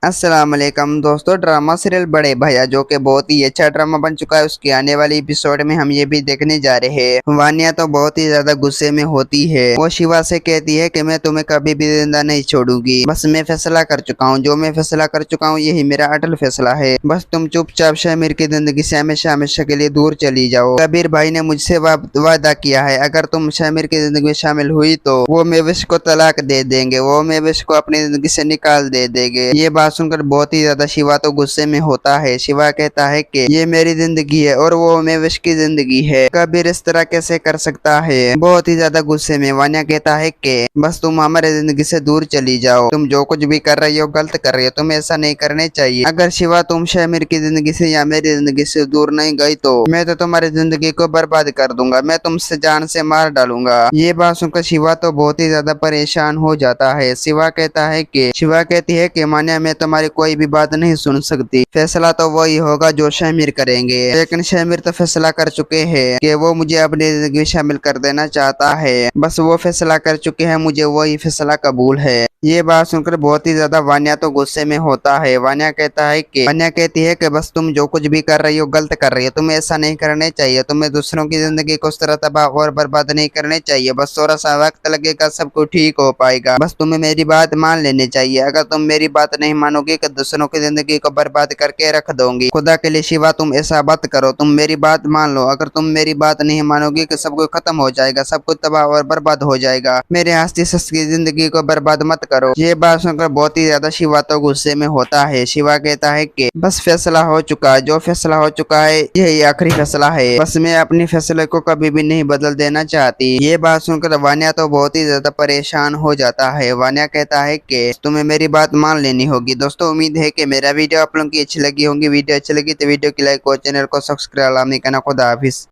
अस्सलाम वालेकुम दोस्तों। ड्रामा सीरियल बड़े भैया जो कि बहुत ही अच्छा ड्रामा बन चुका है, उसकी आने वाली एपिसोड में हम ये भी देखने जा रहे हैं। वानिया तो बहुत ही ज्यादा गुस्से में होती है। वो शिवा से कहती है कि मैं तुम्हें कभी भी जिंदा नहीं छोड़ूंगी। बस मैं फैसला कर चुका हूँ, जो मैं फैसला कर चुका हूँ यही मेरा अटल फैसला है। बस तुम चुपचाप शामिर की जिंदगी से हमेशा हमेशा के लिए दूर चली जाओ। कबीर भाई ने मुझसे वादा किया है, अगर तुम शामिर की जिंदगी में शामिल हुई तो वो मेविश को तलाक दे देंगे, वो मेविश को अपनी जिंदगी से निकाल दे देंगे। ये बात सुनकर बहुत ही ज्यादा शिवा तो गुस्से में होता है। शिवा कहता है कि ये मेरी जिंदगी है और वो मेविश की जिंदगी है, कबीर इस तरह कैसे कर सकता है। बहुत ही ज्यादा गुस्से में वान्या कहता है कि बस तुम हमारे जिंदगी से दूर चली जाओ, तुम जो कुछ भी कर रही हो गलत कर रही हो, तुम्हें ऐसा नहीं करने चाहिए। अगर शिवा तुम शामिर की जिंदगी से या मेरी जिंदगी से दूर नहीं गई तो मैं तो तुम्हारी जिंदगी को बर्बाद कर दूंगा, मैं तुमसे जान से मार डालूंगा। ये बात सुनकर शिवा तो बहुत ही ज्यादा परेशान हो जाता है। शिवा कहती है कि मान्या मैं तुम्हारी कोई भी बात नहीं सुन सकती, फैसला तो वही होगा जो शामिर करेंगे। लेकिन शामिर तो फैसला कर चुके हैं कि वो मुझे अपनी जिंदगी में शामिल कर देना चाहता है। बस वो फैसला कर चुके हैं, मुझे वही फैसला कबूल है। ये बात सुनकर बहुत ही ज्यादा वान्या तो गुस्से में होता है। वान्या कहती है कि बस तुम जो कुछ भी कर रही हो गलत कर रही हो, तुम्हें ऐसा नहीं करने चाहिए, तुम्हें दूसरों की जिंदगी को उस तरह तबाह और बर्बाद नहीं करने चाहिए। बस थोड़ा सा वक्त लगेगा, सब कुछ ठीक हो पाएगा, बस तुम्हें मेरी बात मान लेनी चाहिए। अगर तुम मेरी बात नहीं मानोगी तो दूसरों की जिंदगी को बर्बाद करके रख दोगी। खुदा के लिए शिवा तुम ऐसा मत करो, तुम मेरी बात मान लो। अगर तुम मेरी बात नहीं मानोगी तो सब कुछ खत्म हो जाएगा, सब कुछ तबाह और बर्बाद हो जाएगा। मेरे हस्ती की जिंदगी को बर्बाद मत करो। ये बात सुनकर बहुत ही ज्यादा शिवा तो गुस्से में होता है। शिवा कहता है कि बस फैसला हो चुका है, जो फैसला हो चुका है यही आखिरी फैसला है, बस मैं अपने फैसले को कभी भी नहीं बदल देना चाहती। ये बात सुनकर वान्या तो बहुत ही ज्यादा परेशान हो जाता है। वान्या कहता है कि तुम्हें मेरी बात मान लेनी होगी। दोस्तों उम्मीद है कि मेरा वीडियो आप लोगों की अच्छी लगी होगी। वीडियो अच्छी लगी तो वीडियो की लाइक और चैनल को सब्सक्राइब करना। खुदा हाफिज।